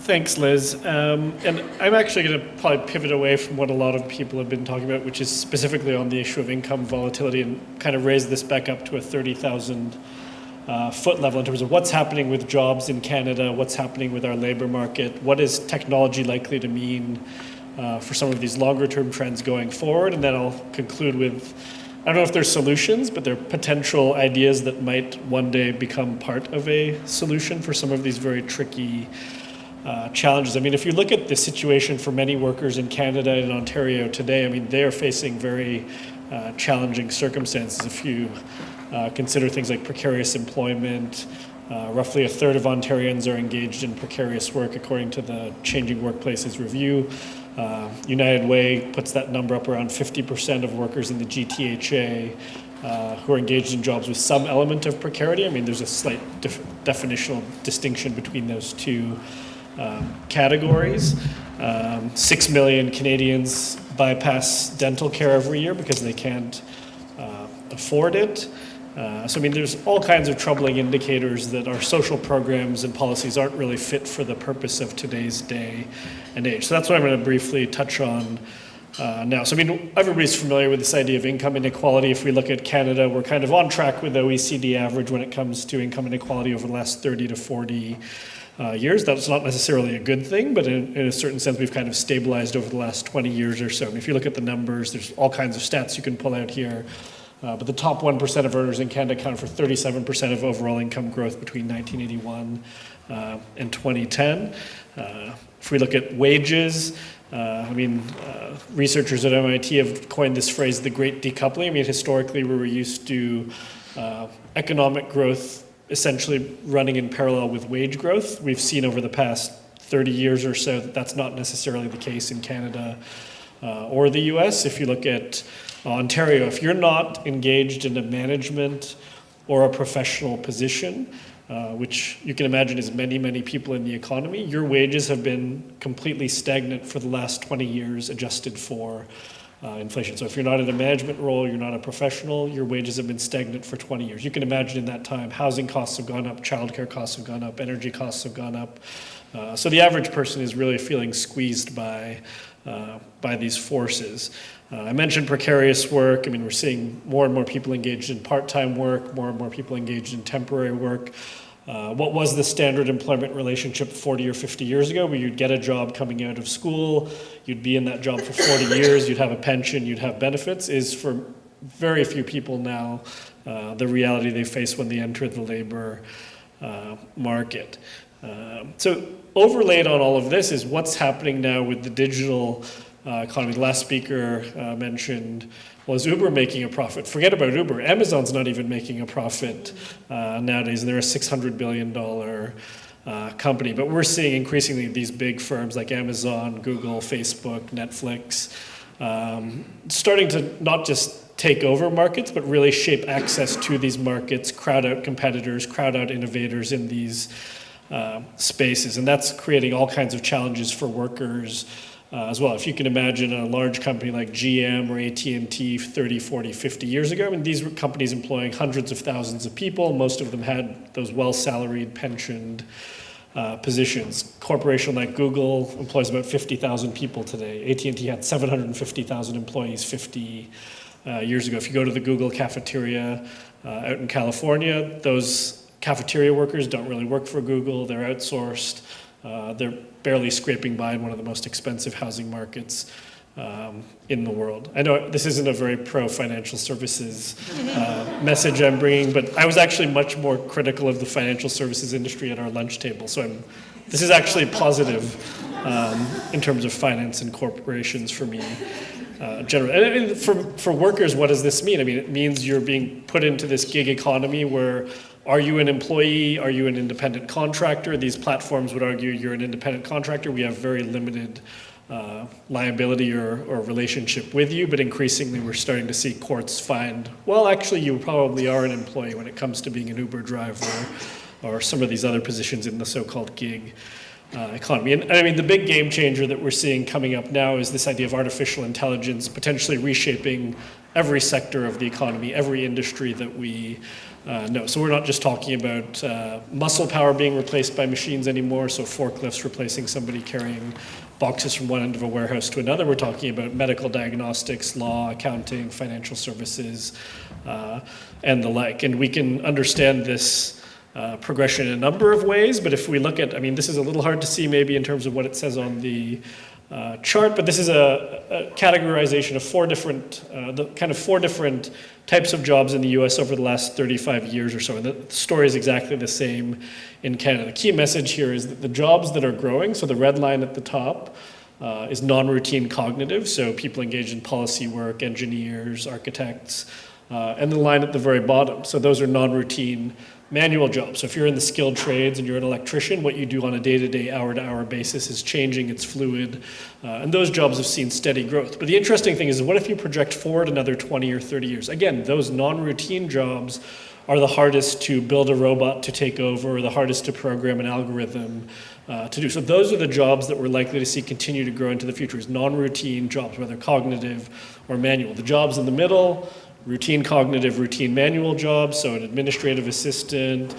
Thanks, Liz. And I'm actually going to probably pivot away from what a lot of people have been talking about, which is specifically on the issue of income volatility, and kind of raise this back up to a 30,000 foot level in terms of what's happening with jobs in Canada, what's happening with our labor market, what is technology likely to mean for some of these longer term trends going forward, and then I'll conclude with, I don't know if there's solutions, but there are potential ideas that might one day become part of a solution for some of these very tricky challenges. I mean, if you look at the situation for many workers in Canada and Ontario today, I mean, they are facing very challenging circumstances. If you consider things like precarious employment, roughly a third of Ontarians are engaged in precarious work according to the Changing Workplaces Review. United Way puts that number up around 50% of workers in the GTHA who are engaged in jobs with some element of precarity. I mean, there's a slight definitional distinction between those two categories. 6 million Canadians bypass dental care every year because they can't afford it. So I mean, there's all kinds of troubling indicators that our social programs and policies aren't really fit for the purpose of today's day and age. So that's what I'm going to briefly touch on now. So I mean, everybody's familiar with this idea of income inequality. If we look at Canada, we're kind of on track with the OECD average when it comes to income inequality over the last 30 to 40 years. That's not necessarily a good thing, but in a certain sense, we've kind of stabilized over the last 20 years or so. And if you look at the numbers, there's all kinds of stats you can pull out here. But the top 1% of earners in Canada account for 37% of overall income growth between 1981 and 2010. If we look at wages, researchers at MIT have coined this phrase, the great decoupling. I mean, historically, we were used to economic growth essentially running in parallel with wage growth. We've seen over the past 30 years or so that that's not necessarily the case in Canada or the US. If you look at Ontario, if you're not engaged in a management or a professional position, which you can imagine is many, many people in the economy, your wages have been completely stagnant for the last 20 years, adjusted for inflation. So if you're not in a management role, you're not a professional, your wages have been stagnant for 20 years. You can imagine in that time, housing costs have gone up, childcare costs have gone up, energy costs have gone up. So the average person is really feeling squeezed by these forces. I mentioned precarious work. I mean, we're seeing more and more people engaged in part-time work, more and more people engaged in temporary work. What was the standard employment relationship 40 or 50 years ago, where you'd get a job coming out of school, you'd be in that job for 40 years, you'd have a pension, you'd have benefits, is for very few people now the reality they face when they enter the labor market. So overlaid on all of this is what's happening now with the digital economy. The last speaker mentioned, was Uber making a profit? Forget about Uber. Amazon's not even making a profit nowadays, and they're a $600 billion company. But we're seeing increasingly these big firms like Amazon, Google, Facebook, Netflix, starting to not just take over markets, but really shape access to these markets, crowd out competitors, crowd out innovators in these spaces. And that's creating all kinds of challenges for workers as well. If you can imagine a large company like GM or AT&T 30, 40, 50 years ago, I mean, these were companies employing hundreds of thousands of people. Most of them had those well-salaried, pensioned positions. Corporation like Google employs about 50,000 people today. AT&T had 750,000 employees 50 years ago. If you go to the Google cafeteria out in California, those cafeteria workers don't really work for Google. They're outsourced. They're barely scraping by in one of the most expensive housing markets in the world. I know this isn't a very pro-financial services message I'm bringing, but I was actually much more critical of the financial services industry at our lunch table. So this is actually positive in terms of finance and corporations for me. Generally. And for workers, what does this mean? I mean, it means you're being put into this gig economy where, are you an employee? Are you an independent contractor? These platforms would argue you're an independent contractor. We have very limited liability or relationship with you, but increasingly we're starting to see courts find, well, actually you probably are an employee when it comes to being an Uber driver or some of these other positions in the so-called gig economy. And I mean, the big game changer that we're seeing coming up now is this idea of artificial intelligence potentially reshaping every sector of the economy, every industry that we know. So we're not just talking about muscle power being replaced by machines anymore, so forklifts replacing somebody carrying boxes from one end of a warehouse to another. We're talking about medical diagnostics, law, accounting, financial services, and the like. And we can understand this progression in a number of ways, but if we look at, I mean, this is a little hard to see maybe in terms of what it says on the chart, but this is a categorization of four different types of jobs in the US over the last 35 years or so. And the story is exactly the same in Canada. The key message here is that the jobs that are growing, so the red line at the top, is non-routine cognitive, so people engaged in policy work, engineers, architects, and the line at the very bottom. So those are non-routine manual jobs. So if you're in the skilled trades and you're an electrician, what you do on a day-to-day, hour-to-hour basis is changing, it's fluid, and those jobs have seen steady growth. But the interesting thing is, what if you project forward another 20 or 30 years? Again, those non-routine jobs are the hardest to build a robot to take over, or the hardest to program an algorithm to do. So those are the jobs that we're likely to see continue to grow into the future, is non-routine jobs, whether cognitive or manual. The jobs in the middle, routine cognitive, routine manual jobs, so an administrative assistant,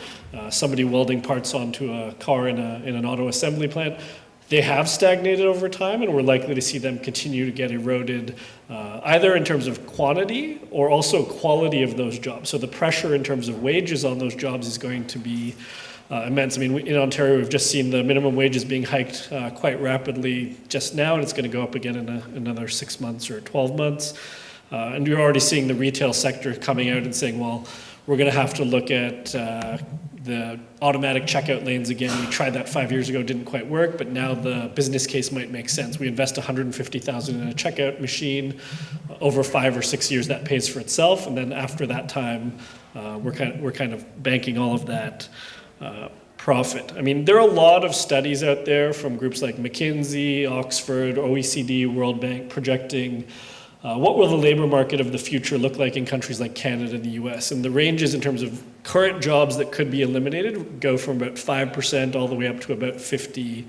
somebody welding parts onto a car in an auto assembly plant, they have stagnated over time, and we're likely to see them continue to get eroded, either in terms of quantity or also quality of those jobs. So the pressure in terms of wages on those jobs is going to be immense. I mean, in Ontario, we've just seen the minimum wages being hiked quite rapidly just now, and it's going to go up again in another 6 months or 12 months. And you're already seeing the retail sector coming out and saying, well, we're going to have to look at the automatic checkout lanes again. We tried that 5 years ago, didn't quite work, but now the business case might make sense. We invest $150,000 in a checkout machine. Over 5 or 6 years, that pays for itself, and then after that time, we're kind of banking all of that profit. I mean, there are a lot of studies out there from groups like McKinsey, Oxford, OECD, World Bank projecting what will the labor market of the future look like in countries like Canada and the US? And the ranges in terms of current jobs that could be eliminated go from about 5% all the way up to about 50%.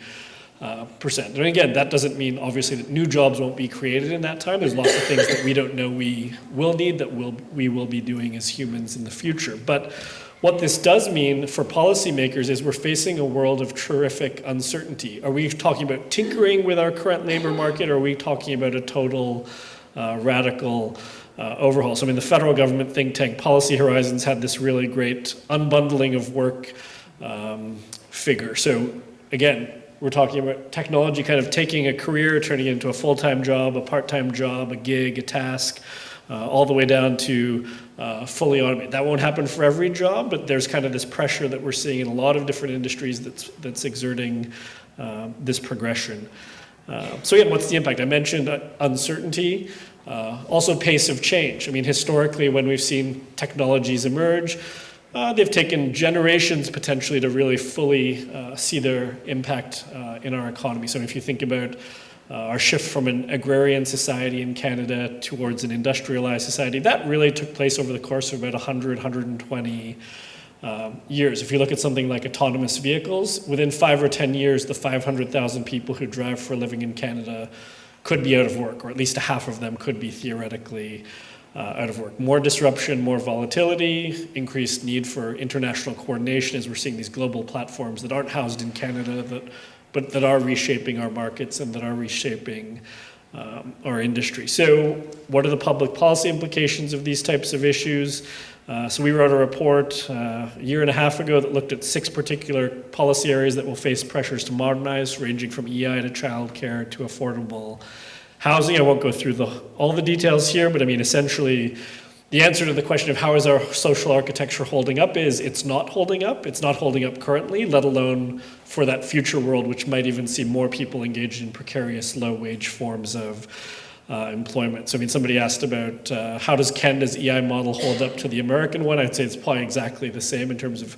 And again, that doesn't mean obviously that new jobs won't be created in that time. There's lots of things that we don't know we will need that we will be doing as humans in the future. But what this does mean for policymakers is we're facing a world of terrific uncertainty. Are we talking about tinkering with our current labor market, or are we talking about a total radical overhaul? So I mean, the federal government think tank Policy Horizons had this really great unbundling of work figure. So again, we're talking about technology kind of taking a career, turning it into a full-time job, a part-time job, a gig, a task, all the way down to fully automated. That won't happen for every job, but there's kind of this pressure that we're seeing in a lot of different industries that's exerting this progression. So again, what's the impact? I mentioned uncertainty, also pace of change. I mean, historically, when we've seen technologies emerge, they've taken generations potentially to really fully see their impact in our economy. So if you think about our shift from an agrarian society in Canada towards an industrialized society, that really took place over the course of about 100, 120 years. If you look at something like autonomous vehicles, within 5 or 10 years, the 500,000 people who drive for a living in Canada could be out of work, or at least a half of them could be theoretically out of work. More disruption, more volatility, increased need for international coordination as we're seeing these global platforms that aren't housed in Canada, but that are reshaping our markets and that are reshaping our industry. So what are the public policy implications of these types of issues? So we wrote a report a year and a half ago that looked at 6 particular policy areas that will face pressures to modernize, ranging from EI to childcare to affordable housing. I won't go through all the details here, but I mean, essentially, the answer to the question of how is our social architecture holding up is it's not holding up. It's not holding up currently, let alone for that future world, which might even see more people engaged in precarious, low-wage forms of employment. So I mean, somebody asked about how does Canada's EI model hold up to the American one? I'd say it's probably exactly the same in terms of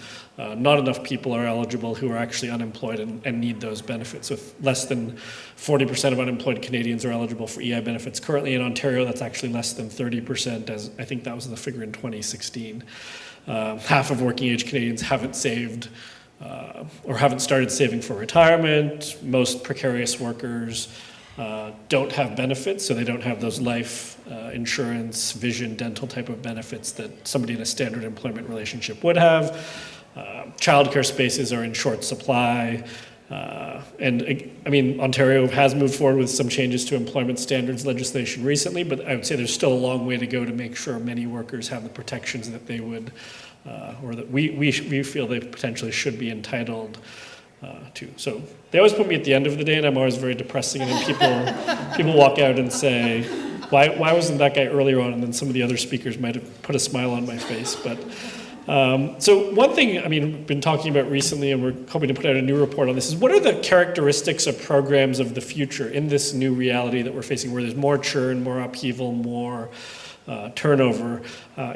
not enough people are eligible who are actually unemployed and need those benefits. So less than 40% of unemployed Canadians are eligible for EI benefits. Currently in Ontario, that's actually less than 30%, as I think that was the figure in 2016. Half of working age Canadians haven't saved or haven't started saving for retirement. Most precarious workers don't have benefits, so they don't have those life insurance, vision, dental type of benefits that somebody in a standard employment relationship would have. Childcare spaces are in short supply. And I mean, Ontario has moved forward with some changes to employment standards legislation recently, but I would say there's still a long way to go to make sure many workers have the protections that they would, or that we feel they potentially should be entitled to. So they always put me at the end of the day, and I'm always very depressing, and then people walk out and say, why wasn't that guy earlier on? And then some of the other speakers might have put a smile on my face, but. So one thing, I mean, we've been talking about recently, and we're hoping to put out a new report on this, is what are the characteristics of programs of the future in this new reality that we're facing, where there's more churn, more upheaval, more turnover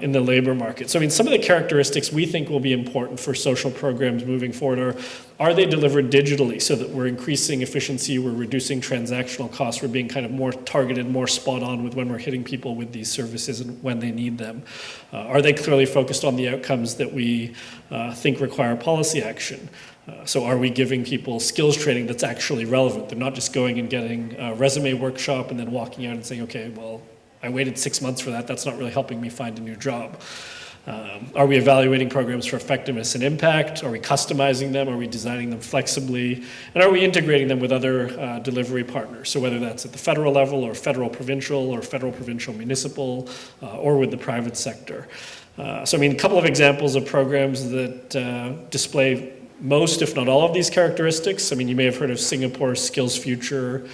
in the labor market. So I mean, some of the characteristics we think will be important for social programs moving forward are they delivered digitally so that we're increasing efficiency, we're reducing transactional costs, we're being kind of more targeted, more spot on with when we're hitting people with these services and when they need them. Are they clearly focused on the outcomes that we think require policy action? So are we giving people skills training that's actually relevant? They're not just going and getting a resume workshop and then walking out and saying, okay, well, I waited 6 months for that. That's not really helping me find a new job. Are we evaluating programs for effectiveness and impact? Are we customizing them? Are we designing them flexibly? And are we integrating them with other delivery partners? So whether that's at the federal level or federal provincial municipal, or with the private sector. So I mean, a couple of examples of programs that display most, if not all, of these characteristics. I mean, you may have heard of Singapore's Skills Future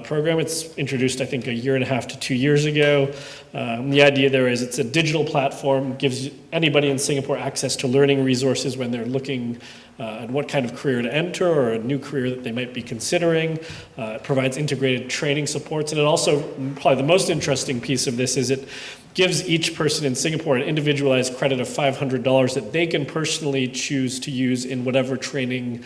program. It's introduced, I think, 1.5 to 2 years ago. The idea there is it's a digital platform, gives anybody in Singapore access to learning resources when they're looking at what kind of career to enter or a new career that they might be considering. It provides integrated training supports, and it also, probably the most interesting piece of this is it gives each person in Singapore an individualized credit of $500 that they can personally choose to use in whatever training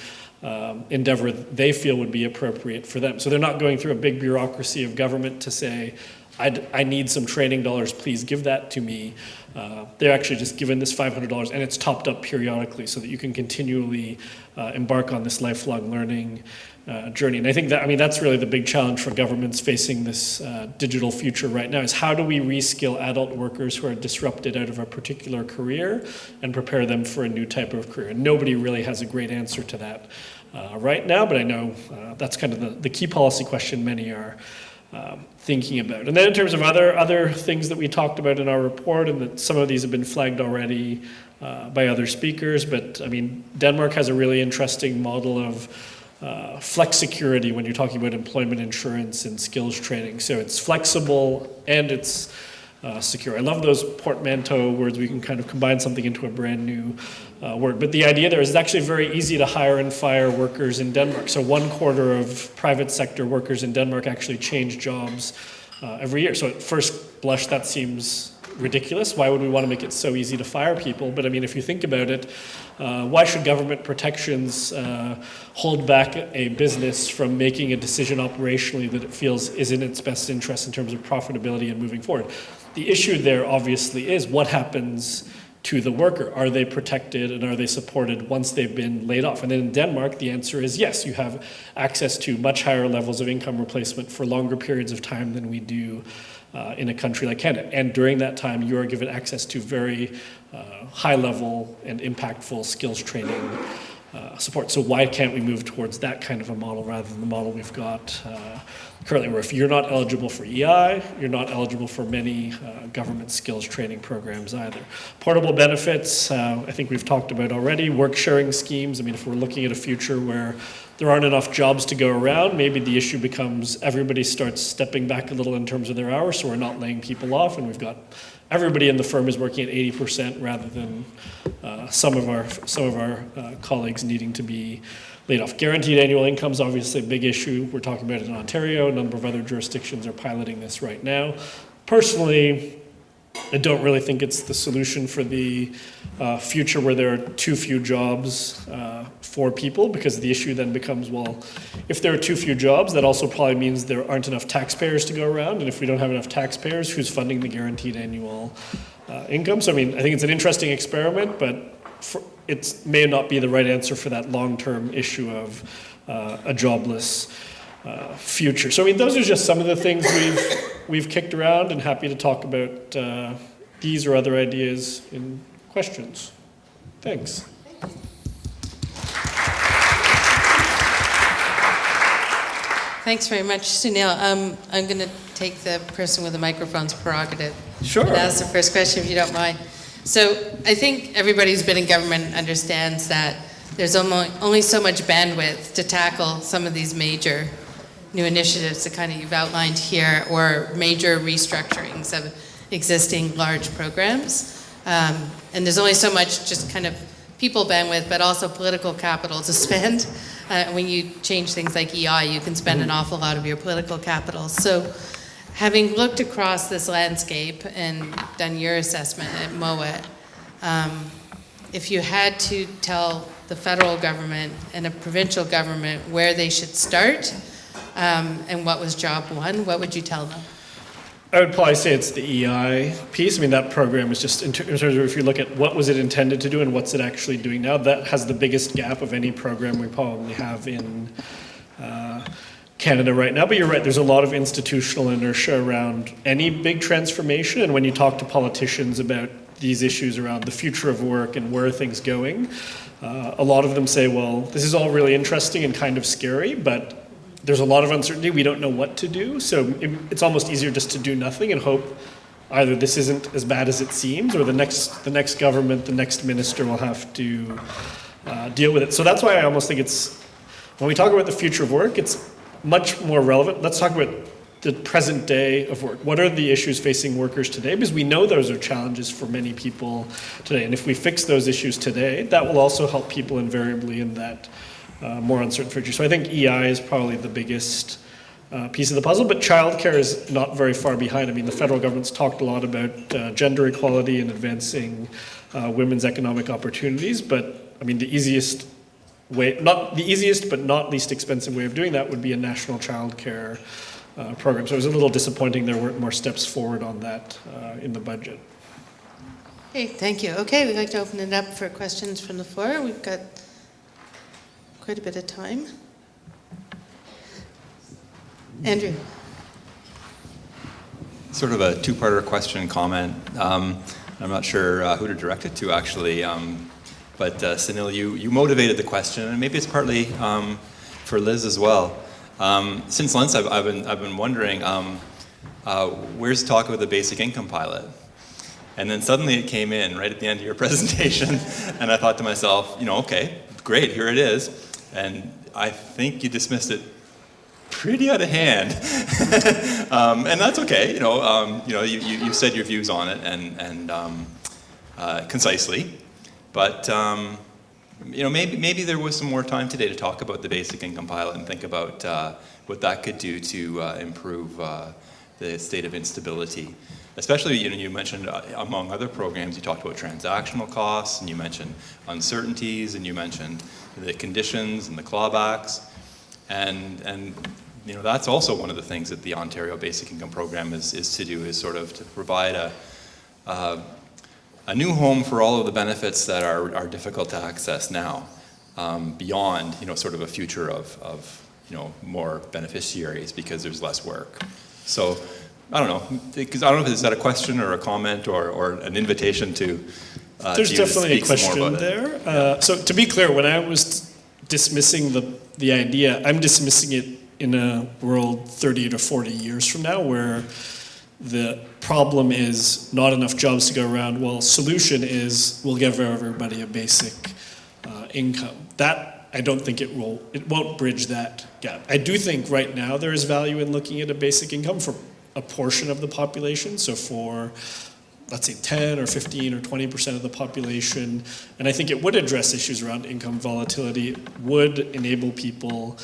endeavor they feel would be appropriate for them. So they're not going through a big bureaucracy of government to say, I need some training dollars, please give that to me. They're actually just given this $500 and it's topped up periodically so that you can continually embark on this lifelong learning journey. And I think that, I mean, that's really the big challenge for governments facing this digital future right now, is how do we reskill adult workers who are disrupted out of a particular career and prepare them for a new type of career? And nobody really has a great answer to that right now, but I know that's kind of the key policy question many are thinking about. And then in terms of other things that we talked about in our report, and that some of these have been flagged already by other speakers, but I mean, Denmark has a really interesting model of flex security when you're talking about employment insurance and skills training. So it's flexible and it's secure. I love those portmanteau words. We can kind of combine something into a brand new word. But the idea there is it's actually very easy to hire and fire workers in Denmark. So 1/4 of private sector workers in Denmark actually change jobs every year. So at first blush, that seems ridiculous. Why would we want to make it so easy to fire people? But I mean, if you think about it, why should government protections hold back a business from making a decision operationally that it feels is in its best interest in terms of profitability and moving forward? The issue there obviously is what happens to the worker. Are they protected and are they supported once they've been laid off? And then in Denmark, the answer is yes. You have access to much higher levels of income replacement for longer periods of time than we do in a country like Canada. And during that time, you are given access to very high level and impactful skills training support. So why can't we move towards that kind of a model rather than the model we've got currently, where if you're not eligible for EI, you're not eligible for many government skills training programs either. Portable benefits, I think we've talked about already. Work sharing schemes. I mean, if we're looking at a future where there aren't enough jobs to go around, maybe the issue becomes everybody starts stepping back a little in terms of their hours, so we're not laying people off, and we've got everybody in the firm is working at 80% rather than some of our colleagues needing to be laid off. Guaranteed annual income is obviously a big issue. We're talking about it in Ontario. A number of other jurisdictions are piloting this right now. Personally, I don't really think it's the solution for the future where there are too few jobs for people, because the issue then becomes, well, if there are too few jobs, that also probably means there aren't enough taxpayers to go around, and if we don't have enough taxpayers, who's funding the guaranteed annual income? So I mean, I think it's an interesting experiment, but it may not be the right answer for that long-term issue of a jobless future. So I mean, those are just some of the things we've kicked around, and happy to talk about these or other ideas in questions. Thanks. Thanks very much, Sunil. I'm going to take the person with the microphone's prerogative. Sure. And ask the first question, if you don't mind. So I think everybody who's been in government understands that there's only so much bandwidth to tackle some of these major new initiatives that kind of you've outlined here, or major restructurings of existing large programs. And there's only so much just kind of people bandwidth, but also political capital to spend. When you change things like EI, you can spend an awful lot of your political capital. So having looked across this landscape and done your assessment at Mowat, if you had to tell the federal government and a provincial government where they should start and what was job one, what would you tell them? I would probably say it's the EI piece. I mean, that program is just, in terms of if you look at what was it intended to do and what's it actually doing now, that has the biggest gap of any program we probably have in Canada right now. But you're right, there's a lot of institutional inertia around any big transformation. And when you talk to politicians about these issues around the future of work and where are things going, a lot of them say, well, this is all really interesting and kind of scary, but there's a lot of uncertainty. We don't know what to do. So it's almost easier just to do nothing and hope either this isn't as bad as it seems, or the next government, the next minister will have to deal with it. So that's why I almost think it's, when we talk about the future of work, it's much more relevant. Let's talk about the present day of work. What are the issues facing workers today? Because we know those are challenges for many people today. And if we fix those issues today, that will also help people invariably in that more uncertain future. So I think EI is probably the biggest piece of the puzzle, but childcare is not very far behind. I mean, the federal government's talked a lot about gender equality and advancing women's economic opportunities, but I mean, the easiest way, not the easiest, but not least expensive way of doing that would be a national childcare program. So it was a little disappointing there weren't more steps forward on that in the budget. Okay, thank you. Okay, we'd like to open it up for questions from the floor. We've got quite a bit of time. Andrew. Sort of a two-parter question and comment. I'm not sure who to direct it to, actually. But Sunil, you motivated the question, and maybe it's partly for Liz as well. Since lunch, I've been wondering, where's talk about the basic income pilot? And then suddenly it came in right at the end of your presentation, and I thought to myself, okay, great, here it is. And I think you dismissed it pretty out of hand, and that's okay. You said your views on it and concisely, but maybe there was some more time today to talk about the basic income pilot and think about what that could do to improve the state of instability. Especially, you mentioned among other programs, you talked about transactional costs, and you mentioned uncertainties, and you mentioned the conditions and the clawbacks, and that's also one of the things that the Ontario Basic Income Program is to do, is sort of to provide a new home for all of the benefits that are difficult to access now, beyond sort of a future of more beneficiaries because there's less work. So I don't know, because I don't know if is that a question or a comment or an invitation to there's definitely a question there. Yeah. So to be clear, when I was dismissing the idea, I'm dismissing it in a world 30 to 40 years from now where the problem is not enough jobs to go around. Well, solution is we'll give everybody a basic income. That, I don't think it won't bridge that gap. I do think right now there is value in looking at a basic income for a portion of the population. So for, let's say 10 or 15 or 20% of the population. And I think it would address issues around income volatility. It would enable people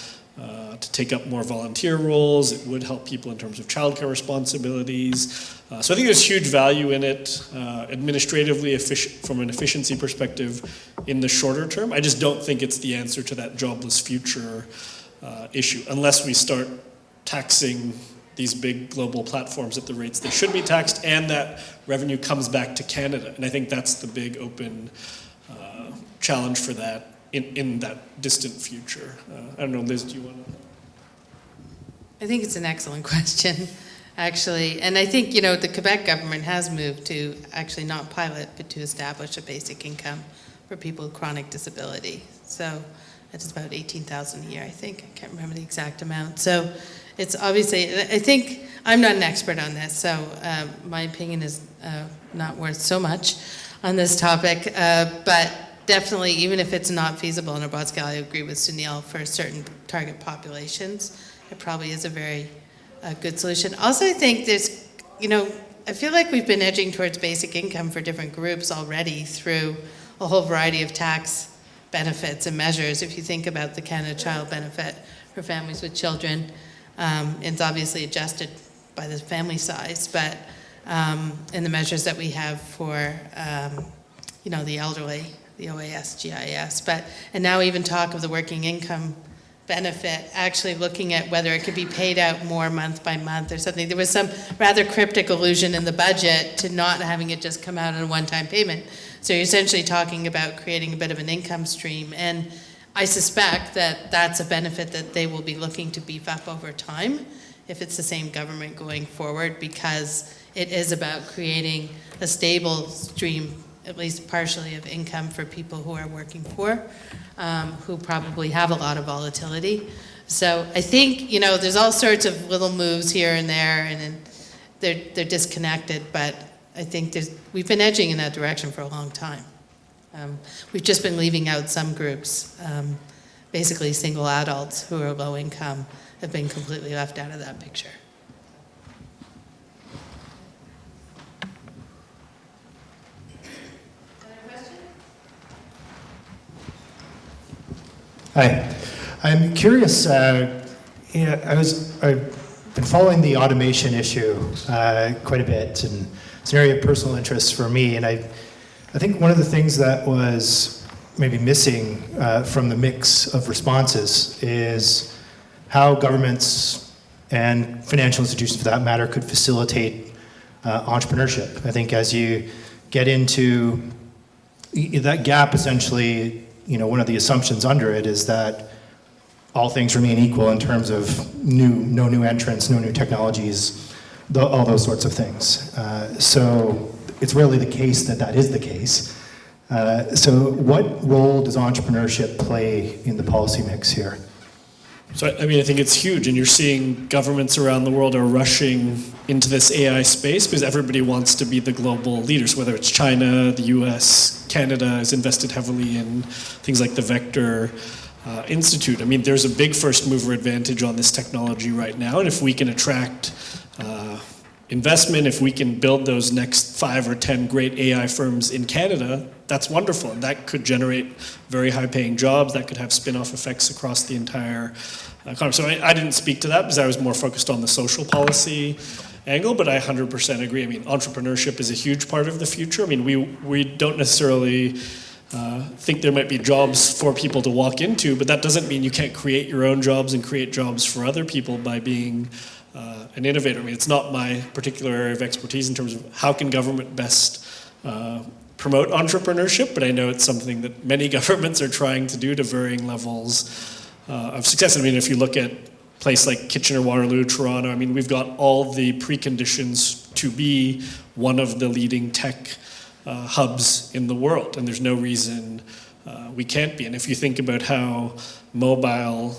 to take up more volunteer roles. It would help people in terms of childcare responsibilities. So I think there's huge value in it, administratively, from an efficiency perspective in the shorter term. I just don't think it's the answer to that jobless future issue, unless we start taxing these big global platforms at the rates they should be taxed, and that revenue comes back to Canada. And I think that's the big open challenge for that in that distant future. I don't know, Liz, do you want to? I think it's an excellent question, actually. And I think, the Quebec government has moved to actually not pilot, but to establish a basic income for people with chronic disability. So it's about 18,000 a year, I think. I can't remember the exact amount. So it's obviously, I think, I'm not an expert on this, so my opinion is not worth so much on this topic. But definitely, even if it's not feasible on a broad scale, I agree with Sunil, for certain target populations, it probably is a very good solution. Also, I think there's, I feel like we've been edging towards basic income for different groups already through a whole variety of tax benefits and measures. If you think about the Canada Child Benefit for families with children, it's obviously adjusted by the family size, but in the measures that we have for, the elderly, the OAS, GIS, and now even talk of the working income benefit, actually looking at whether it could be paid out more month by month or something. There was some rather cryptic allusion in the budget to not having it just come out in a one-time payment. So you're essentially talking about creating a bit of an income stream, and I suspect that that's a benefit that they will be looking to beef up over time if it's the same government going forward, because it is about creating a stable stream, at least partially, of income for people who are working poor, who probably have a lot of volatility. So I think, there's all sorts of little moves here and there, and they're disconnected, but I think we've been edging in that direction for a long time. We've just been leaving out some groups. Basically, single adults who are low income have been completely left out of that picture. Hi, I'm curious. I've been following the automation issue quite a bit, and it's an area of personal interest for me. And I think one of the things that was maybe missing from the mix of responses is how governments and financial institutions, for that matter, could facilitate entrepreneurship. I think as you get into that gap, essentially, one of the assumptions under it is that all things remain equal in terms of no new entrants, no new technologies, all those sorts of things. So it's rarely the case that is the case. So what role does entrepreneurship play in the policy mix here? So, I think it's huge, and you're seeing governments around the world are rushing into this AI space because everybody wants to be the global leaders, whether it's China, the US, Canada has invested heavily in things like the Vector Institute. There's a big first mover advantage on this technology right now, and if we can attract investment, if we can build those next 5 or 10 great AI firms in Canada, that's wonderful. And that could generate very high paying jobs, that could have spin-off effects across the entire economy. So I didn't speak to that because I was more focused on the social policy angle, but I 100% agree. Entrepreneurship is a huge part of the future. We don't necessarily think there might be jobs for people to walk into, but that doesn't mean you can't create your own jobs and create jobs for other people by being an innovator. It's not my particular area of expertise in terms of how can government best promote entrepreneurship, but I know it's something that many governments are trying to do to varying levels of success. If you look at a place like Kitchener, Waterloo, Toronto, we've got all the preconditions to be one of the leading tech hubs in the world, and there's no reason we can't be. And if you think about how mobile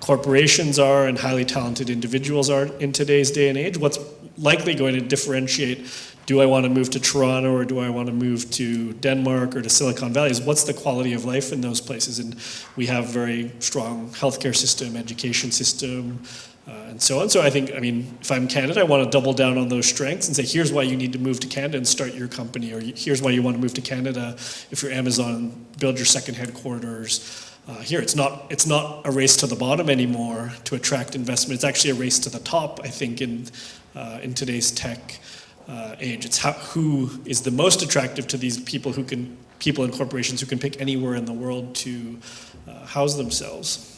corporations are and highly talented individuals are in today's day and age, what's likely going to differentiate, do I want to move to Toronto or do I want to move to Denmark or to Silicon Valley, is what's the quality of life in those places. And we have very strong healthcare system, education system, and so on. So I think, if I'm Canada, I want to double down on those strengths and say, here's why you need to move to Canada and start your company, or here's why you want to move to Canada if you're Amazon, build your second headquarters here. It's not a race to the bottom anymore to attract investment. It's actually a race to the top, I think, in today's tech age. It's who is the most attractive to these people and corporations who can pick anywhere in the world to house themselves.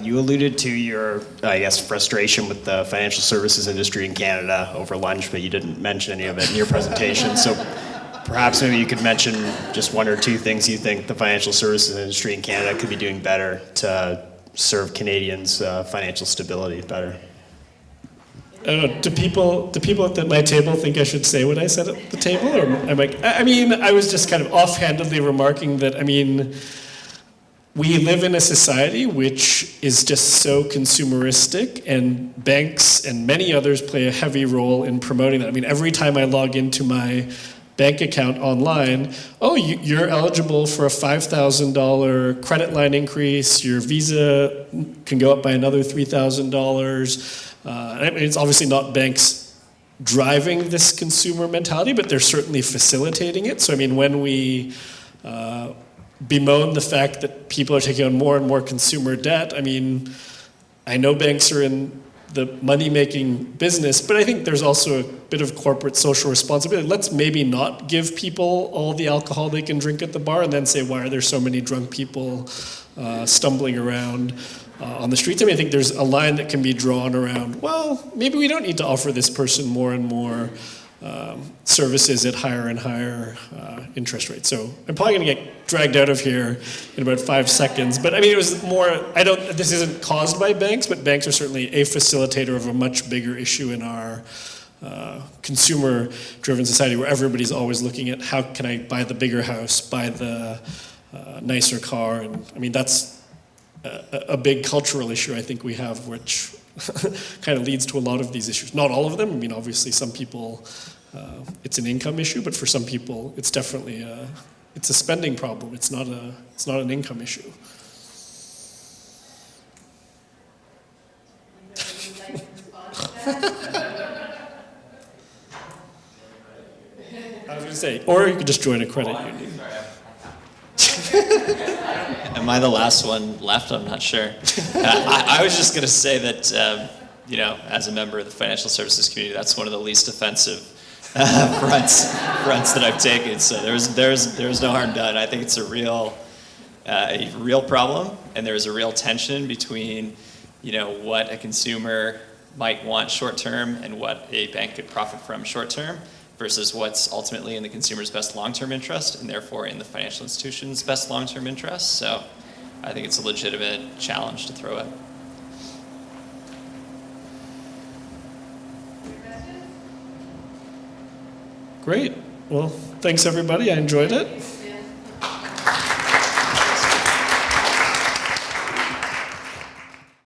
You alluded to your, frustration with the financial services industry in Canada over lunch, but you didn't mention any of it in your presentation. So Perhaps maybe you could mention just one or two things you think the financial services industry in Canada could be doing better to serve Canadians' financial stability better. I don't know, do people at my table think I should say what I said at the table? Or am I was just kind of offhandedly remarking that, we live in a society which is just so consumeristic, and banks and many others play a heavy role in promoting that. Every time I log into my bank account online, you're eligible for a $5,000 credit line increase, your Visa can go up by another $3,000. It's obviously not banks driving this consumer mentality, but they're certainly facilitating it. So when we bemoan the fact that people are taking on more and more consumer debt, I know banks are in the money-making business, but I think there's also a bit of corporate social responsibility. Let's maybe not give people all the alcohol they can drink at the bar and then say, why are there so many drunk people stumbling around on the streets? I think there's a line that can be drawn around, well, maybe we don't need to offer this person more and more services at higher and higher interest rates. So I'm probably going to get dragged out of here in about 5 seconds. But it was more, this isn't caused by banks, but banks are certainly a facilitator of a much bigger issue in our consumer-driven society, where everybody's always looking at how can I buy the bigger house, buy the nicer car. And that's a big cultural issue I think we have, which kind of leads to a lot of these issues. Not all of them. Obviously some people, it's an income issue, but for some people, it's definitely it's a spending problem. It's not an income issue. I was going to say, or you could just join a credit union. Am I the last one left? I'm not sure. I was just going to say that, as a member of the financial services community, that's one of the least offensive fronts that I've taken. So there's no harm done. I think it's a real problem, and there's a real tension between, what a consumer might want short term and what a bank could profit from short term, versus what's ultimately in the consumer's best long-term interest, and therefore in the financial institution's best long-term interest. So I think it's a legitimate challenge to throw at. Great. Well, thanks everybody. I enjoyed it.